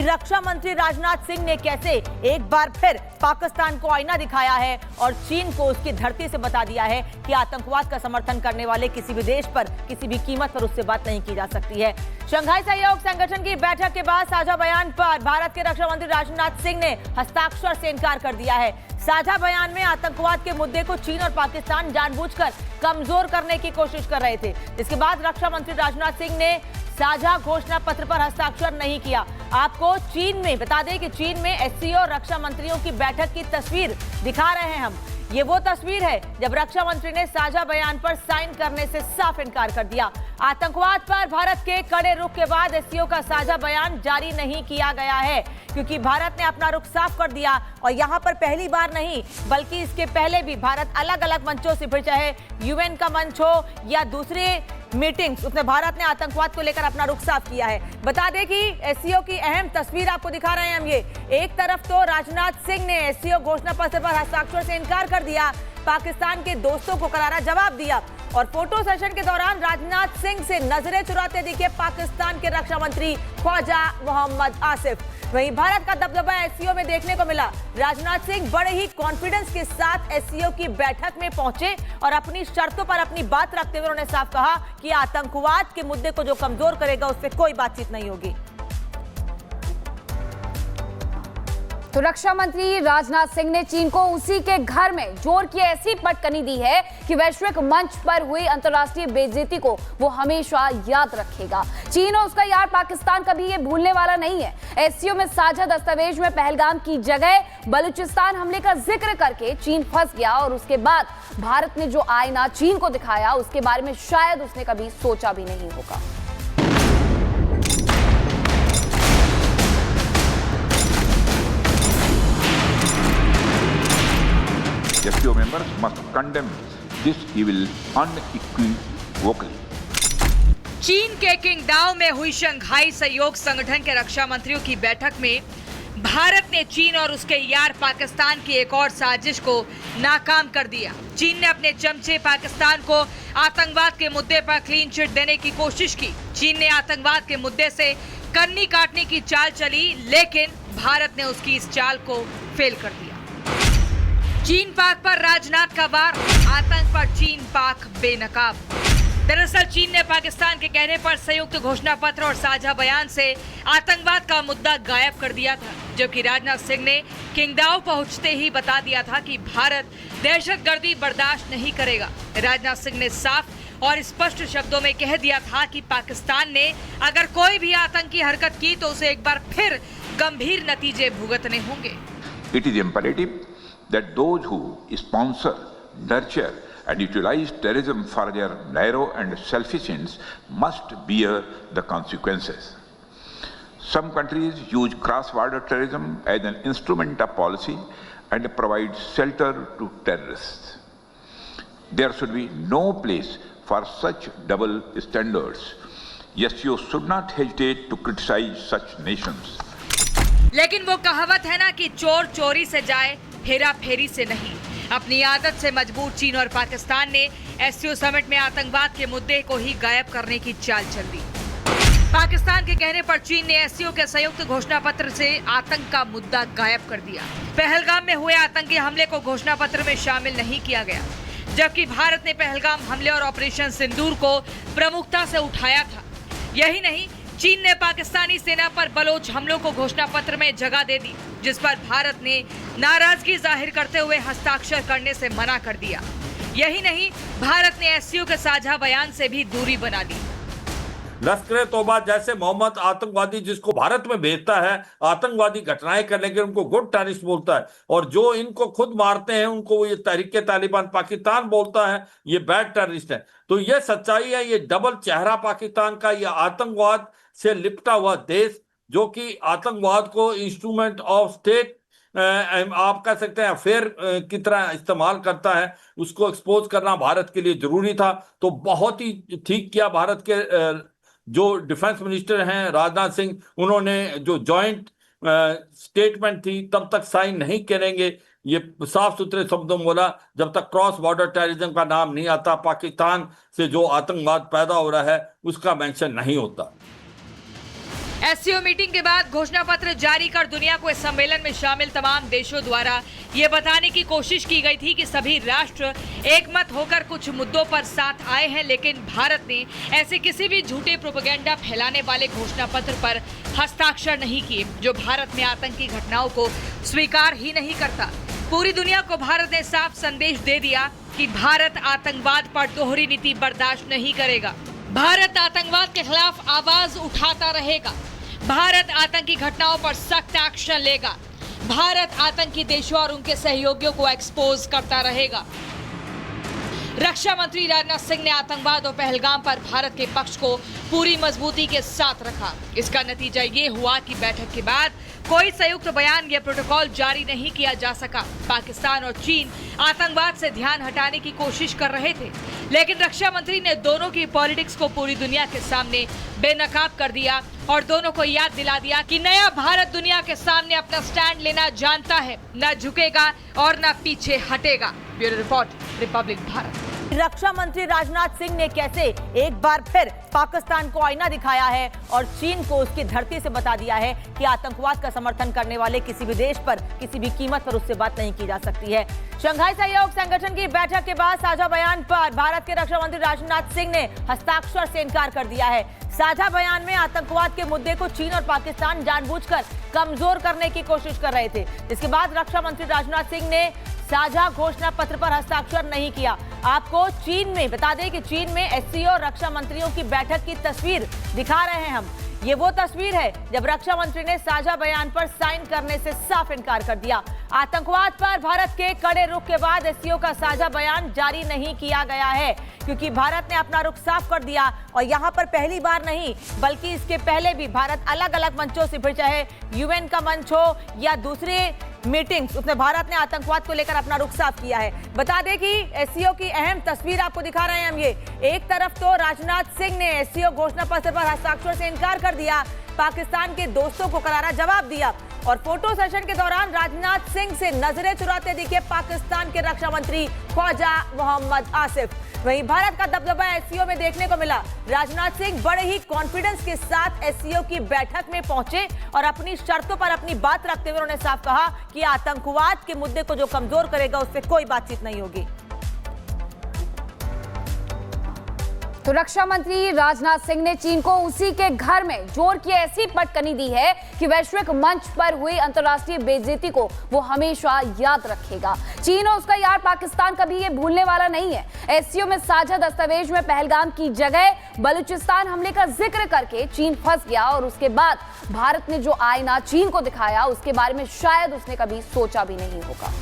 रक्षा मंत्री राजनाथ सिंह ने कैसे एक बार फिर पाकिस्तान को आईना दिखाया है और चीन को उसकी धरती से बता दिया है कि आतंकवाद का समर्थन करने वाले किसी भी देश पर किसी भी कीमत पर उससे बात नहीं की जा सकती है। शंघाई सहयोग संगठन की बैठक के बाद साझा बयान पर भारत के रक्षा मंत्री राजनाथ सिंह ने हस्ताक्षर से इनकार कर दिया है। साझा बयान में आतंकवाद के मुद्दे को चीन और पाकिस्तान जानबूझकर कमजोर करने की कोशिश कर रहे थे। इसके बाद रक्षा मंत्री राजनाथ सिंह ने साझा घोषणा पत्र पर हस्ताक्षर नहीं किया। आपको चीन में बता दें कि चीन में एससीओ और रक्षा मंत्रियों की बैठक की तस्वीर दिखा रहे हैं हम। ये वो तस्वीर है जब रक्षा मंत्री ने साझा बयान पर साइन करने से साफ इनकार कर दिया। आतंकवाद पर भारत के कड़े रुख के बाद एससीओ का साझा बयान जारी नहीं किया गया है, क्योंकि भारत ने अपना रुख साफ कर दिया। और यहां पर पहली बार नहीं बल्कि इसके पहले भी भारत अलग अलग मंचों से, फिर चाहे यूएन का मंच हो या दूसरे मीटिंग्स, उसमें भारत ने आतंकवाद को लेकर अपना रुख साफ किया है। बता दें कि एससीओ की अहम तस्वीर आपको दिखा रहे हैं हम। ये एक तरफ तो राजनाथ सिंह ने एससीओ घोषणा पत्र पर हस्ताक्षर से इनकार कर दिया, पाकिस्तान के दोस्तों को करारा जवाब दिया, और फोटो सेशन के दौरान राजनाथ सिंह से नजरें चुराते दिखे पाकिस्तान के रक्षा मंत्री ख्वाजा मोहम्मद आसिफ। वहीं भारत का दबदबा एससीओ में देखने को मिला। राजनाथ सिंह बड़े ही कॉन्फिडेंस के साथ एससीओ की बैठक में पहुंचे और अपनी शर्तों पर अपनी बात रखते हुए उन्होंने साफ कहा कि आतंकवाद के मुद्दे को जो कमजोर करेगा उससे कोई बातचीत नहीं होगी। तो रक्षा मंत्री राजनाथ सिंह ने चीन को उसी के घर में जोर की ऐसी पटकनी दी है कि वैश्विक मंच पर हुई अंतर्राष्ट्रीय बेइज्जती को वो हमेशा याद रखेगा। चीन और उसका यार पाकिस्तान कभी ये भूलने वाला नहीं है। एससीओ में साझा दस्तावेज में पहलगाम की जगह बलूचिस्तान हमले का जिक्र करके चीन फंस गया, और उसके बाद भारत ने जो आईना चीन को दिखाया उसके बारे में शायद उसने कभी सोचा भी नहीं होगा। SCO members must condemn this evil unequivocally. चीन के किंगडाओ में हुई शंघाई सहयोग संगठन के रक्षा मंत्रियों की बैठक में भारत ने चीन और उसके यार पाकिस्तान की एक और साजिश को नाकाम कर दिया। चीन ने अपने चमचे पाकिस्तान को आतंकवाद के मुद्दे पर क्लीन चिट देने की कोशिश की। चीन ने आतंकवाद के मुद्दे से कन्नी काटने की चाल चली, लेकिन भारत ने उसकी इस चाल को फेल कर दिया। चीन पाक पर राजनाथ का वार, आतंक पर चीन पाक बेनकाब। दरअसल चीन ने पाकिस्तान के कहने पर संयुक्त घोषणा पत्र और साझा बयान से आतंकवाद का मुद्दा गायब कर दिया था, जबकि राजनाथ सिंह ने किंगडाओ पहुंचते ही बता दिया था कि भारत दहशतगर्दी बर्दाश्त नहीं करेगा। राजनाथ सिंह ने साफ और स्पष्ट शब्दों में कह दिया था कि पाकिस्तान ने अगर कोई भी आतंकी हरकत की तो उसे एक बार फिर गंभीर नतीजे भुगतने होंगे। It is imperative that those who sponsor, nurture and utilize terrorism for their narrow and selfish ends must bear the consequences. Some countries use cross-border terrorism as an instrument of policy and provide shelter to terrorists. There should be no place for such double standards. SCO should not hesitate to criticize such nations. लेकिन वो कहावत है ना कि चोर चोरी से जाए, फेरा फेरी से नहीं। अपनी आदत से मजबूर चीन और पाकिस्तान ने एससीओ समिट में आतंकवाद के मुद्दे को ही गायब करने की चाल चल दी। पाकिस्तान के कहने पर चीन ने एससीओ के संयुक्त घोषणा पत्र से आतंक का मुद्दा गायब कर दिया। पहलगाम में हुए आतंकी हमले को घोषणा पत्र में शामिल नहीं किया गया, जबकि भारत ने पहलगाम हमले और ऑपरेशन सिंदूर को प्रमुखता से उठाया था। यही नहीं, चीन ने पाकिस्तानी सेना पर बलोच हमलों को घोषणा पत्र में जगह दे दी, जिस पर भारत ने नाराजगी जाहिर करते हुए हस्ताक्षर करने से मना कर दिया। यही नहीं, भारत ने एससीओ के साझा बयान से भी दूरी बना ली। लश्कर-ए-तौबा जैसे मोहम्मद आतंकवादी जिसको भारत में भेजता है आतंकवादी घटनाएं करने के, उनको गुड टेररिस्ट बोलता है, और जो इनको खुद मारते हैं उनको ये तहरीक-ए-तालिबान पाकिस्तान बोलता है, ये बैड टेररिस्ट है। तो ये सच्चाई है, ये डबल चेहरा पाकिस्तान का, ये आतंकवाद से लिपटा हुआ देश जो कि आतंकवाद को इंस्ट्रूमेंट ऑफ स्टेट आप कह सकते हैं अफेयर की तरह इस्तेमाल करता है, उसको एक्सपोज करना भारत के लिए जरूरी था। तो बहुत ही ठीक किया भारत के जो डिफेंस मिनिस्टर हैं राजनाथ सिंह, उन्होंने जो जॉइंट स्टेटमेंट थी तब तक साइन नहीं करेंगे, ये साफ सुथरे शब्दों में बोला, जब तक क्रॉस बॉर्डर टेररिज्म का नाम नहीं आता, पाकिस्तान से जो आतंकवाद पैदा हो रहा है उसका मेंशन नहीं होता। एससीओ मीटिंग के बाद घोषणा पत्र जारी कर दुनिया को इस सम्मेलन में शामिल तमाम देशों द्वारा ये बताने की कोशिश की गई थी कि सभी राष्ट्र एकमत होकर कुछ मुद्दों पर साथ आए हैं, लेकिन भारत ने ऐसे किसी भी झूठे प्रोपेगेंडा फैलाने वाले घोषणा पत्र पर हस्ताक्षर नहीं किए जो भारत में आतंकी घटनाओं को स्वीकार ही नहीं करता। पूरी दुनिया को भारत ने साफ संदेश दे दिया कि भारत आतंकवाद पर दोहरी नीति बर्दाश्त नहीं करेगा। भारत आतंकवाद के खिलाफ आवाज उठाता रहेगा। भारत आतंकी घटनाओं पर सख्त एक्शन लेगा। भारत आतंकी देशों और उनके सहयोगियों को एक्सपोज करता रहेगा। रक्षा मंत्री राजनाथ सिंह ने आतंकवाद और पहलगाम पर भारत के पक्ष को पूरी मजबूती के साथ रखा। इसका नतीजा ये हुआ कि बैठक के बाद कोई संयुक्त बयान या प्रोटोकॉल जारी नहीं किया जा सका। पाकिस्तान और चीन आतंकवाद से ध्यान हटाने की कोशिश कर रहे थे, लेकिन रक्षा मंत्री ने दोनों की पॉलिटिक्स को पूरी दुनिया के सामने बेनकाब कर दिया और दोनों को याद दिला दिया कि नया भारत दुनिया के सामने अपना स्टैंड लेना जानता है, न झुकेगा और न पीछे हटेगा। Bureau report, republic Bharat. रक्षा मंत्री राजनाथ सिंह ने कैसे एक बार फिर पाकिस्तान को आईना दिखाया है और चीन को उसकी धरती से बता दिया है कि आतंकवाद का समर्थन करने वाले किसी भी देश पर किसी भी कीमत पर उससे बात नहीं की जा सकती है। शंघाई सहयोग संगठन की बैठक के बाद साझा बयान पर भारत के रक्षा मंत्री राजनाथ सिंह ने हस्ताक्षर से इनकार कर दिया है। साझा बयान में आतंकवाद के मुद्दे को चीन और पाकिस्तान जानबूझकर कमजोर करने की कोशिश कर रहे थे। इसके बाद रक्षा मंत्री राजनाथ सिंह ने साझा घोषणा पत्र पर हस्ताक्षर नहीं किया। आपको चीन में बता दें कि चीन में एससीओ रक्षा मंत्रियों की बैठक की तस्वीर दिखा रहे हैं हम। ये वो तस्वीर है जब रक्षा मंत्री ने साझा बयान पर साइन करने से साफ इनकार कर दिया। आतंकवाद पर भारत के कड़े रुख के बाद एससीओ का साझा बयान जारी नहीं किया गया है, क्योंकि भारत ने अपना रुख साफ कर दिया। और यहाँ पर पहली बार नहीं बल्कि इसके पहले भी भारत अलग अलग मंचों से, फिर चाहे यूएन का मंच हो या दूसरे मीटिंग्स, उसमें भारत ने आतंकवाद को लेकर अपना रुख साफ किया है। बता दें कि एससीओ की अहम तस्वीर आपको दिखा रहे हैं हम। ये एक तरफ तो राजनाथ सिंह ने एससीओ घोषणा पत्र पर हस्ताक्षर से इनकार कर दिया, पाकिस्तान के दोस्तों को करारा जवाब दिया, और फोटो सेशन के दौरान राजनाथ सिंह से नजरें चुराते दिखे पाकिस्तान के रक्षा मंत्री ख्वाजा मोहम्मद आसिफ। वहीं भारत का दबदबा एससीओ में देखने को मिला। राजनाथ सिंह बड़े ही कॉन्फिडेंस के साथ एससीओ की बैठक में पहुंचे और अपनी शर्तों पर अपनी बात रखते हुए उन्होंने साफ कहा कि आतंकवाद के मुद्दे को जो कमजोर करेगा उससे कोई बातचीत नहीं होगी। तो रक्षा मंत्री राजनाथ सिंह ने चीन को उसी के घर में जोर की ऐसी पटकनी दी है कि वैश्विक मंच पर हुई अंतर्राष्ट्रीय बेइज्जती को वो हमेशा याद रखेगा। चीन और उसका यार पाकिस्तान कभी ये भूलने वाला नहीं है। एससीओ में साझा दस्तावेज में पहलगाम की जगह बलूचिस्तान हमले का जिक्र करके चीन फंस गया, और उसके बाद भारत ने जो आईना चीन को दिखाया उसके बारे में शायद उसने कभी सोचा भी नहीं होगा।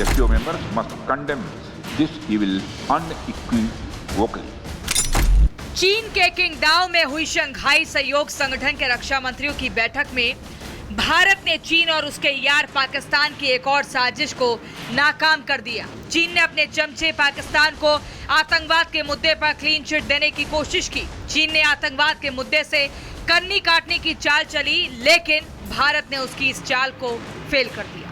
SCO members must condemn this evil unequivocally. चीन के किंगडाओ में हुई शंघाई सहयोग संगठन के रक्षा मंत्रियों की बैठक में भारत ने चीन और उसके यार पाकिस्तान की एक और साजिश को नाकाम कर दिया। चीन ने अपने चमचे पाकिस्तान को आतंकवाद के मुद्दे पर क्लीन चिट देने की कोशिश की। चीन ने आतंकवाद के मुद्दे से कन्नी काटने की चाल चली, लेकिन भारत ने उसकी इस चाल को फेल कर दिया।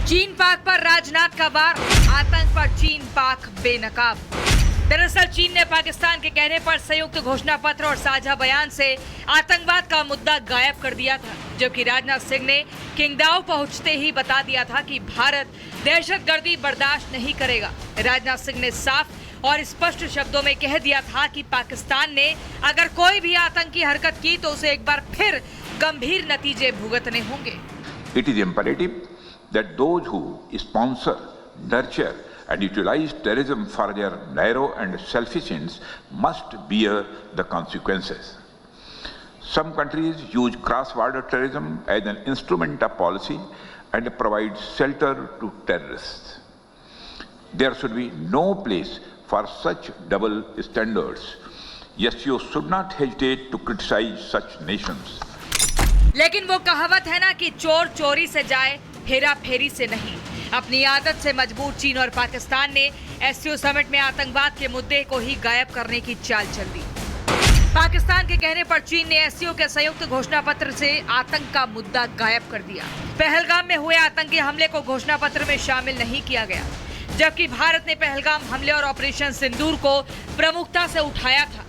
चीन पाक पर राजनाथ का वार, आतंक पर चीन पाक बेनकाब। दरअसल चीन ने पाकिस्तान के कहने पर संयुक्त घोषणा पत्र और साझा बयान से आतंकवाद का मुद्दा गायब कर दिया था, जबकि राजनाथ सिंह ने किंगडाओ पहुंचते ही बता दिया था कि भारत दहशतगर्दी बर्दाश्त नहीं करेगा। राजनाथ सिंह ने साफ और स्पष्ट शब्दों में कह दिया था कि पाकिस्तान ने अगर कोई भी आतंकी हरकत की तो उसे एक बार फिर गंभीर नतीजे भुगतने होंगे। It is imperative that those who sponsor, nurture and utilize terrorism for their narrow and selfish ends must bear the consequences. Some countries use cross-border terrorism as an instrument of policy and provide shelter to terrorists. There should be no place for such double standards. SCO should not hesitate to criticize such nations. लेकिन वो कहावत है ना कि चोर चोरी से जाए, फेरा फेरी से नहीं। अपनी आदत से मजबूर चीन और पाकिस्तान ने एससीओ समिट में आतंकवाद के मुद्दे को ही गायब करने की चाल चल दी। पाकिस्तान के कहने पर चीन ने एससीओ के संयुक्त घोषणा पत्र से आतंक का मुद्दा गायब कर दिया। पहलगाम में हुए आतंकी हमले को घोषणा पत्र में शामिल नहीं किया गया, जबकि भारत ने पहलगाम हमले और ऑपरेशन सिंदूर को प्रमुखता से उठाया था।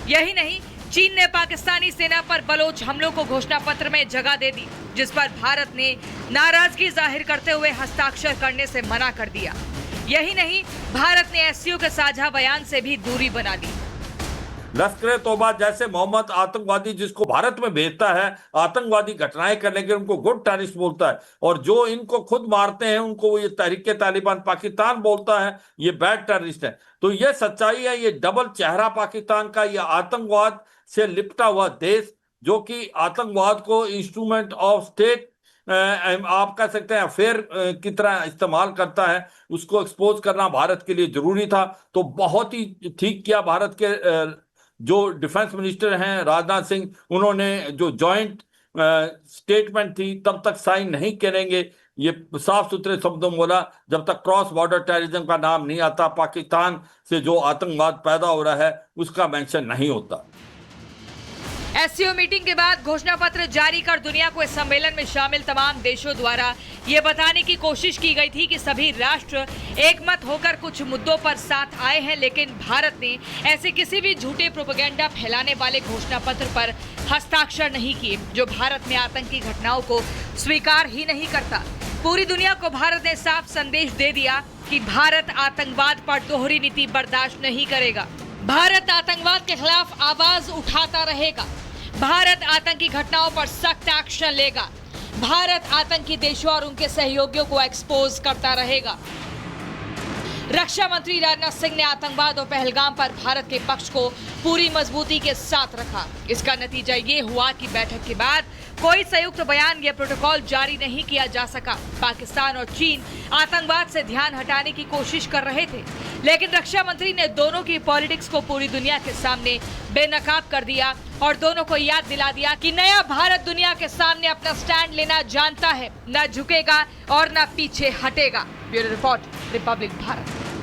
यही नहीं, चीन ने पाकिस्तानी सेना पर बलोच हमलों को घोषणा पत्र में जगह दे दी, जिस पर भारत ने नाराजगी जाहिर करते हुए हस्ताक्षर करने से मना कर दिया। यही नहीं, भारत ने एससीओ के साझा बयान से भी दूरी बना ली। लश्कर तौबा जैसे मोहम्मद आतंकवादी जिसको भारत में भेजता है आतंकवादी घटनाएं करने के, उनको गुड टेररिस्ट बोलता है, और जो इनको खुद मारते हैं उनको ये तहरीके तालिबान पाकिस्तान बोलता है, ये बैड टेररिस्ट है। तो ये सच्चाई है, ये डबल चेहरा पाकिस्तान का, ये आतंकवाद से लिपटा हुआ देश जो कि आतंकवाद को इंस्ट्रूमेंट ऑफ स्टेट आप कह सकते हैं अफेयर की तरह इस्तेमाल करता है, उसको एक्सपोज करना भारत के लिए जरूरी था। तो बहुत ही ठीक किया भारत के जो डिफेंस मिनिस्टर हैं राजनाथ सिंह, उन्होंने जो जॉइंट स्टेटमेंट थी तब तक साइन नहीं करेंगे, ये साफ सुथरे शब्दों में बोला, जब तक क्रॉस बॉर्डर टेररिज्म का नाम नहीं आता, पाकिस्तान से जो आतंकवाद पैदा हो रहा है उसका मेंशन नहीं होता। एससीओ मीटिंग के बाद घोषणा पत्र जारी कर दुनिया को इस सम्मेलन में शामिल तमाम देशों द्वारा ये बताने की कोशिश की गई थी कि सभी राष्ट्र एकमत होकर कुछ मुद्दों पर साथ आए हैं, लेकिन भारत ने ऐसे किसी भी झूठे प्रोपेगेंडा फैलाने वाले घोषणा पत्र पर हस्ताक्षर नहीं किए, जो भारत में आतंकी घटनाओं को स्वीकार ही नहीं करता। पूरी दुनिया को भारत ने साफ संदेश दे दिया कि भारत आतंकवाद पर दोहरी नीति बर्दाश्त नहीं करेगा। भारत आतंकवाद के खिलाफ आवाज उठाता रहेगा। भारत आतंकी घटनाओं पर सख्त एक्शन लेगा। भारत आतंकी देशों और उनके सहयोगियों को एक्सपोज करता रहेगा। रक्षा मंत्री राजनाथ सिंह ने आतंकवाद और पहलगाम पर भारत के पक्ष को पूरी मजबूती के साथ रखा। इसका नतीजा ये हुआ कि बैठक के बाद कोई संयुक्त बयान या प्रोटोकॉल जारी नहीं किया जा सका। पाकिस्तान और चीन आतंकवाद से ध्यान हटाने की कोशिश कर रहे थे, लेकिन रक्षा मंत्री ने दोनों की पॉलिटिक्स को पूरी दुनिया के सामने बेनकाब कर दिया और दोनों को याद दिला दिया कि नया भारत दुनिया के सामने अपना स्टैंड लेना जानता है, न झुकेगा और न पीछे हटेगा। Bureau report, republic Bharat.